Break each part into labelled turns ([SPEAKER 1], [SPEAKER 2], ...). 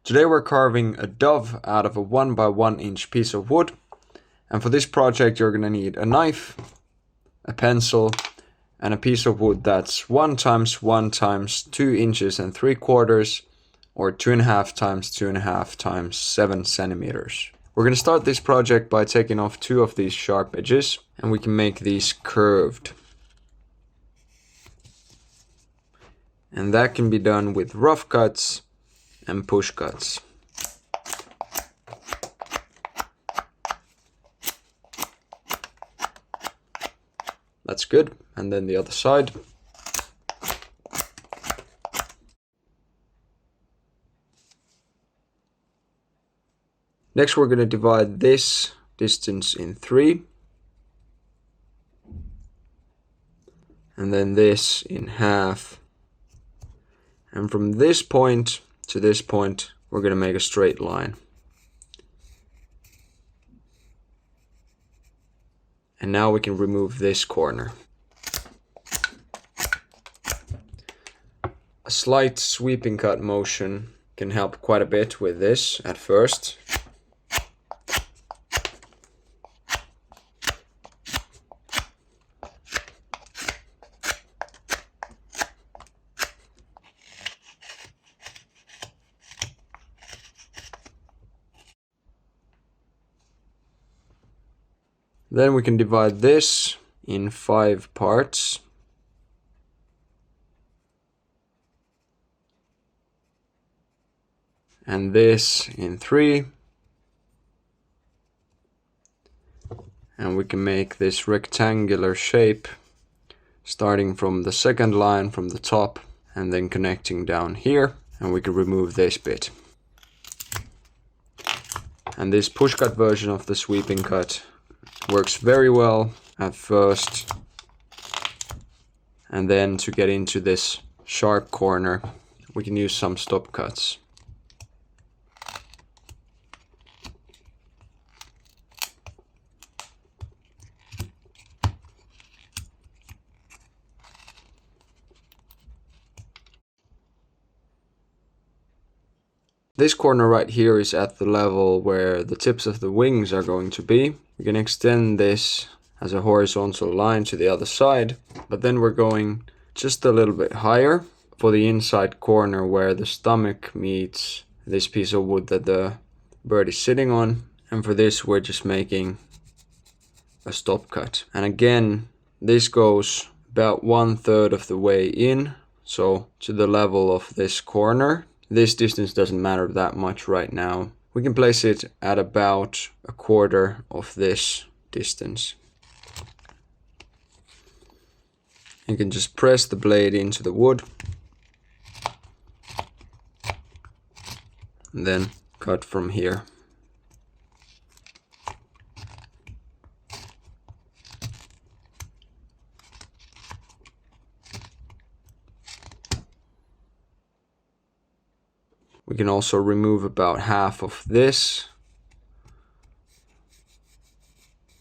[SPEAKER 1] Today we're carving a dove out of a 1 by 1 inch piece of wood. And for this project you're going to need a knife, a pencil, and a piece of wood that's 1 times 1 times 2 inches and 3/4 or 2.5 times 2.5 times 7 centimeters. We're going to start this project by taking off 2 of these sharp edges, and we can make these curved. And that can be done with rough cuts and push cuts. That's good. And then the other side. Next we're going to divide this distance in 3. And then this in half. And from this point to this point, we're going to make a straight line. And now we can remove this corner. A slight sweeping cut motion can help quite a bit with this at first. Then we can divide this in 5 parts. And this in 3. And we can make this rectangular shape starting from the second line from the top and then connecting down here. And we can remove this bit. And this push cut version of the sweeping cut works very well at first, and then to get into this sharp corner we can use some stop cuts. This corner right here is at the level where the tips of the wings are going to be. We can extend this as a horizontal line to the other side, but then we're going just a little bit higher for the inside corner where the stomach meets this piece of wood that the bird is sitting on. And for this we're just making a stop cut. And again, this goes about 1/3 of the way in, so to the level of this corner. This distance doesn't matter that much right now. We can place it at about 1/4 of this distance. You can just press the blade into the wood and then cut from here. We can also remove about half of this,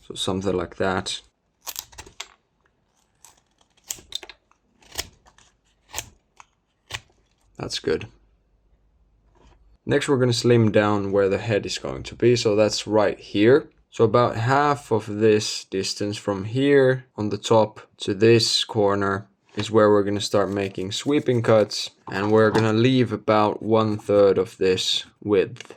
[SPEAKER 1] so something like that. That's good. Next we're going to slim down where the head is going to be, so that's right here. So about half of this distance from here on the top to this corner is where we're going to start making sweeping cuts, and we're going to leave about 1/3 of this width.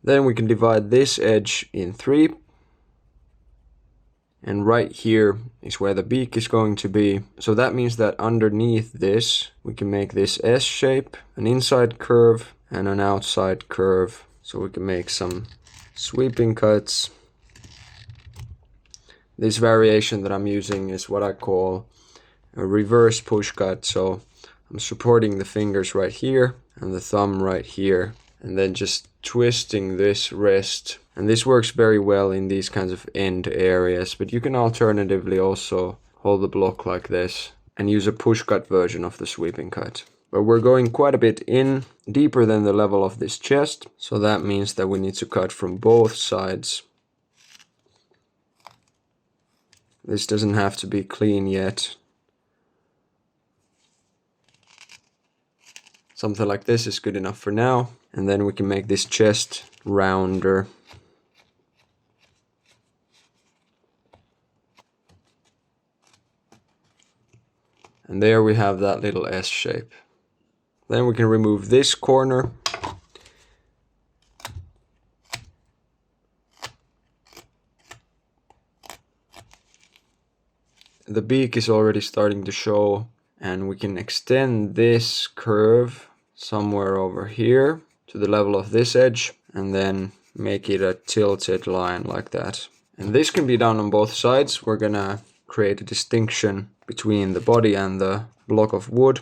[SPEAKER 1] Then we can divide this edge in 3. And right here is where the beak is going to be. So that means that underneath this, we can make this S shape, an inside curve and an outside curve. So we can make some sweeping cuts. This variation that I'm using is what I call a reverse push cut. So I'm supporting the fingers right here and the thumb right here, and then just twisting this wrist. And this works very well in these kinds of end areas, but you can alternatively also hold the block like this and use a push cut version of the sweeping cut. But we're going quite a bit deeper than the level of this chest, so that means that we need to cut from both sides This doesn't have to be clean yet. Something like this is good enough for now. And then we can make this chest rounder. And there we have that little S shape. Then we can remove this corner. The beak is already starting to show, and we can extend this curve somewhere over here to the level of this edge and then make it a tilted line like that. And this can be done on both sides. We're gonna create a distinction between the body and the block of wood.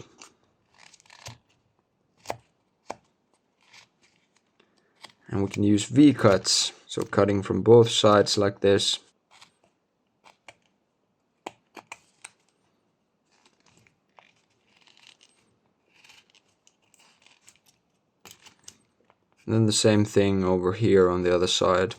[SPEAKER 1] And we can use V-cuts, so cutting from both sides like this. And then the same thing over here on the other side.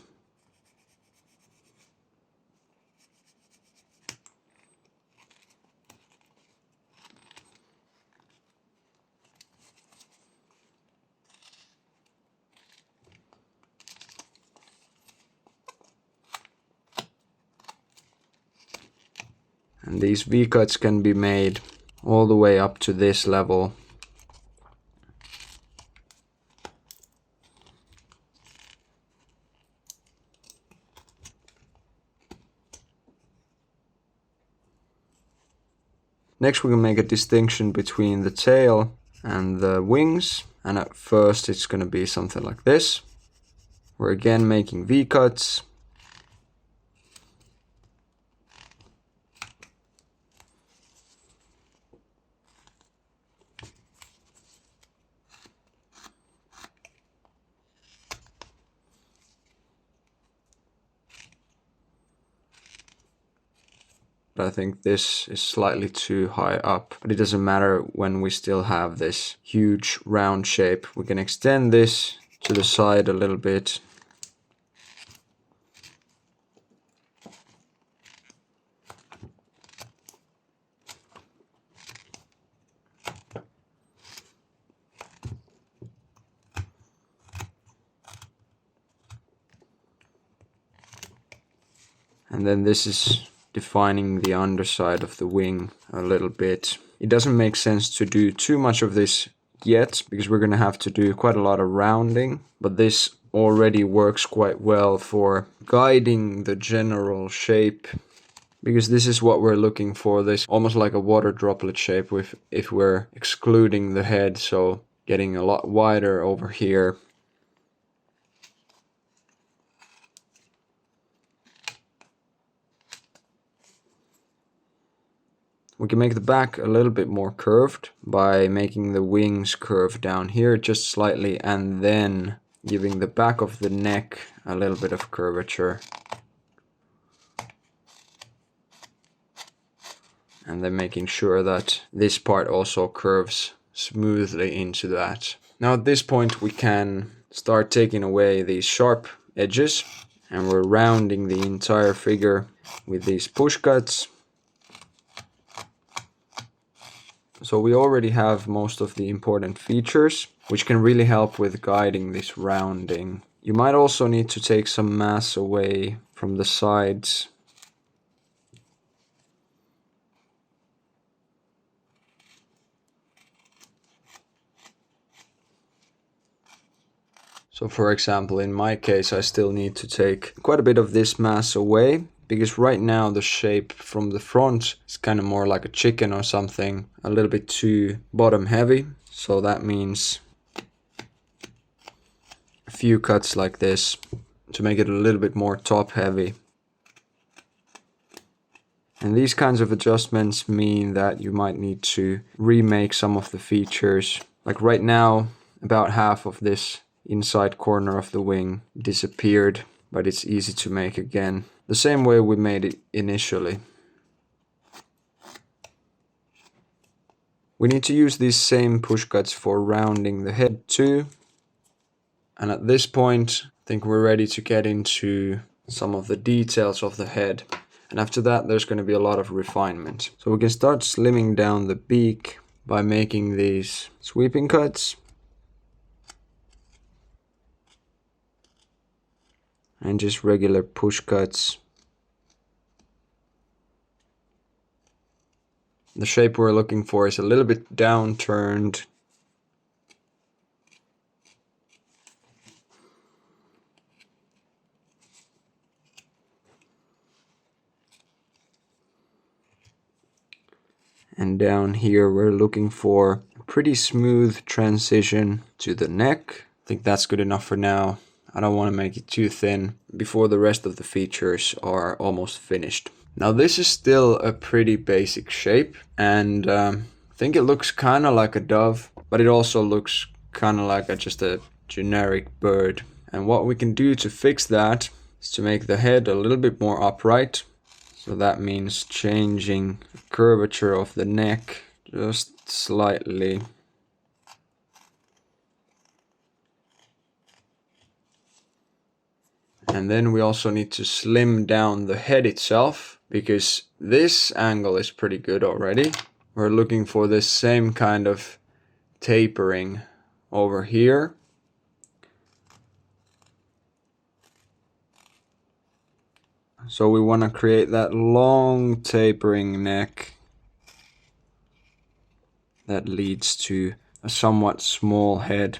[SPEAKER 1] And these V-cuts can be made all the way up to this level. Next we can make a distinction between the tail and the wings, and at first it's going to be something like this. We're again making V-cuts. I think this is slightly too high up, but it doesn't matter when we still have this huge round shape. We can extend this to the side a little bit. And then this is defining the underside of the wing a little bit. It doesn't make sense to do too much of this yet, because we're going to have to do quite a lot of rounding, but this already works quite well for guiding the general shape, because this is what we're looking for, this almost like a water droplet shape if we're excluding the head, so getting a lot wider over here. We can make the back a little bit more curved by making the wings curve down here just slightly, and then giving the back of the neck a little bit of curvature. And then making sure that this part also curves smoothly into that. Now at this point we can start taking away these sharp edges, and we're rounding the entire figure with these push cuts. So we already have most of the important features, which can really help with guiding this rounding. You might also need to take some mass away from the sides. So for example, in my case, I still need to take quite a bit of this mass away, because right now the shape from the front is kind of more like a chicken or something, a little bit too bottom heavy. So that means a few cuts like this to make it a little bit more top heavy. And these kinds of adjustments mean that you might need to remake some of the features. Like right now, about half of this inside corner of the wing disappeared, but it's easy to make again, the same way we made it initially. We need to use these same push cuts for rounding the head too. And at this point, I think we're ready to get into some of the details of the head. And after that, there's going to be a lot of refinement. So we can start slimming down the beak by making these sweeping cuts. And just regular push cuts. The shape we're looking for is a little bit downturned. And down here we're looking for a pretty smooth transition to the neck. I think that's good enough for now. I don't want to make it too thin before the rest of the features are almost finished. Now this is still a pretty basic shape, and I think it looks kind of like a dove, but it also looks kind of like just a generic bird. And what we can do to fix that is to make the head a little bit more upright. So that means changing the curvature of the neck just slightly. And then we also need to slim down the head itself, because this angle is pretty good already. We're looking for this same kind of tapering over here. So we want to create that long tapering neck that leads to a somewhat small head.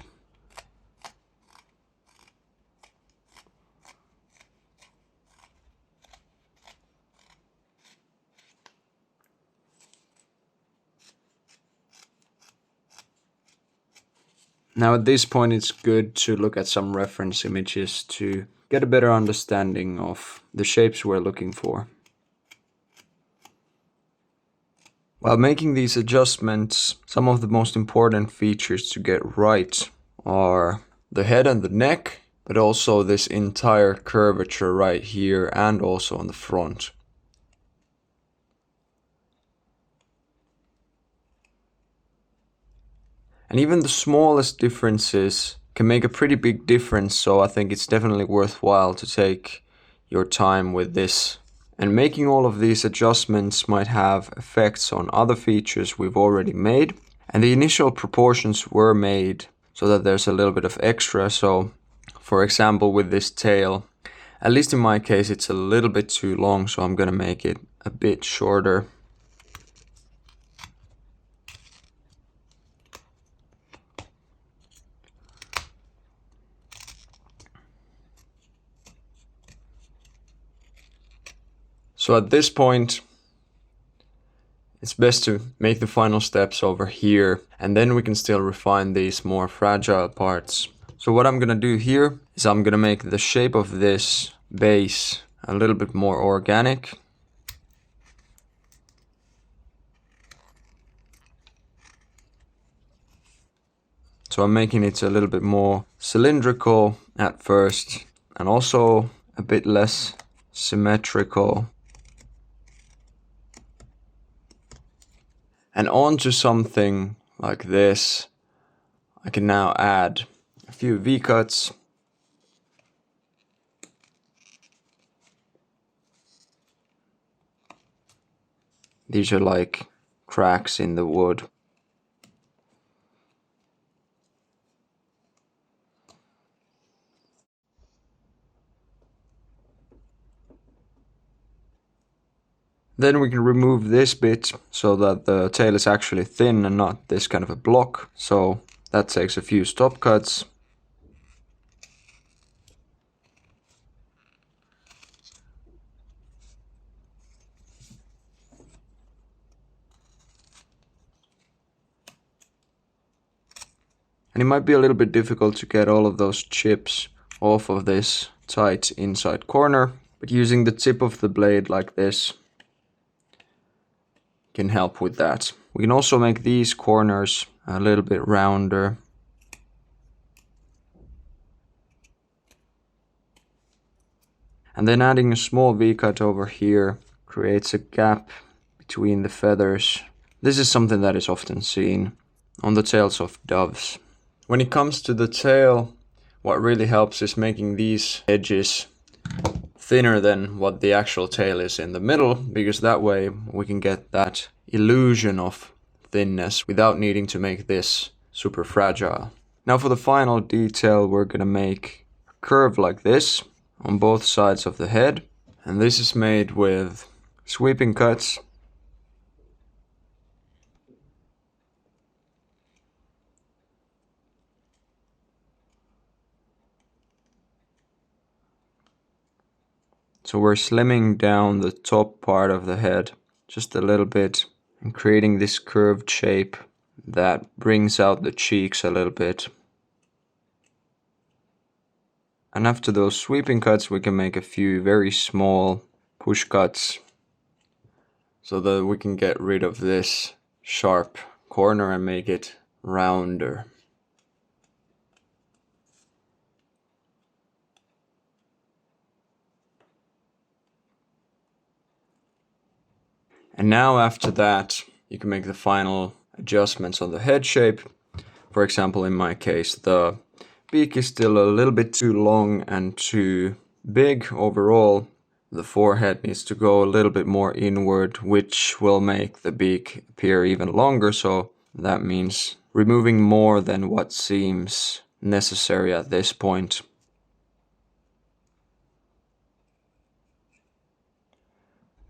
[SPEAKER 1] Now at this point it's good to look at some reference images to get a better understanding of the shapes we're looking for. While making these adjustments, some of the most important features to get right are the head and the neck, but also this entire curvature right here and also on the front. And even the smallest differences can make a pretty big difference, so I think it's definitely worthwhile to take your time with this. And making all of these adjustments might have effects on other features we've already made. And the initial proportions were made so that there's a little bit of extra. So for example, with this tail, at least in my case, it's a little bit too long, so I'm gonna make it a bit shorter. So at this point, it's best to make the final steps over here, and then we can still refine these more fragile parts. So what I'm gonna do here is I'm gonna make the shape of this base a little bit more organic. So I'm making it a little bit more cylindrical at first, and also a bit less symmetrical. And onto something like this, I can now add a few V-cuts. These are like cracks in the wood. Then we can remove this bit so that the tail is actually thin and not this kind of a block. So that takes a few stop cuts. And it might be a little bit difficult to get all of those chips off of this tight inside corner, but using the tip of the blade like this can help with that. We can also make these corners a little bit rounder. And then adding a small V-cut over here creates a gap between the feathers. This is something that is often seen on the tails of doves. When it comes to the tail, what really helps is making these edges thinner than what the actual tail is in the middle, because that way we can get that illusion of thinness without needing to make this super fragile. Now for the final detail, we're gonna make a curve like this on both sides of the head. And this is made with sweeping cuts. So we're slimming down the top part of the head just a little bit and creating this curved shape that brings out the cheeks a little bit. And after those sweeping cuts, we can make a few very small push cuts so that we can get rid of this sharp corner and make it rounder. And now after that, you can make the final adjustments on the head shape. For example, in my case, the beak is still a little bit too long and too big overall. The forehead needs to go a little bit more inward, which will make the beak appear even longer. So that means removing more than what seems necessary at this point.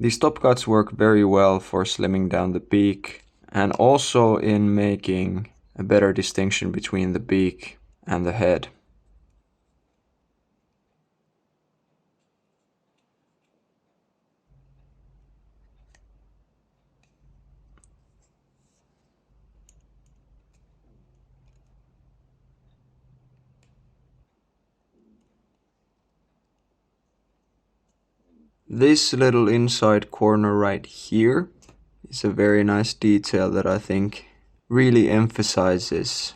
[SPEAKER 1] These top cuts work very well for slimming down the beak and also in making a better distinction between the beak and the head. This little inside corner right here is a very nice detail that I think really emphasizes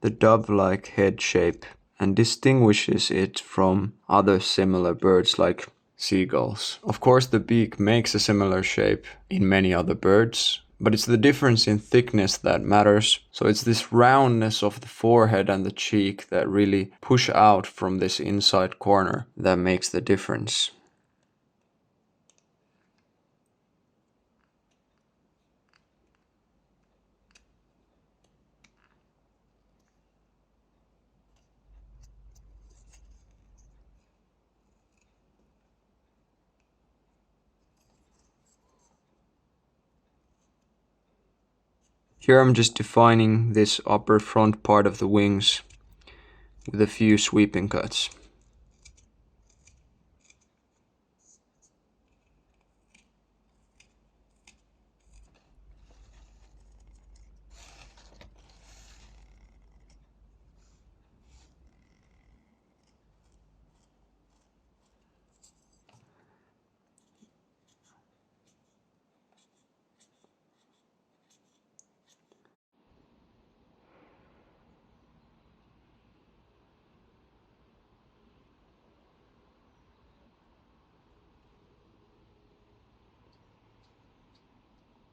[SPEAKER 1] the dove-like head shape and distinguishes it from other similar birds like seagulls. Of course, the beak makes a similar shape in many other birds, but it's the difference in thickness that matters. So it's this roundness of the forehead and the cheek that really push out from this inside corner that makes the difference. Here I'm just defining this upper front part of the wings with a few sweeping cuts.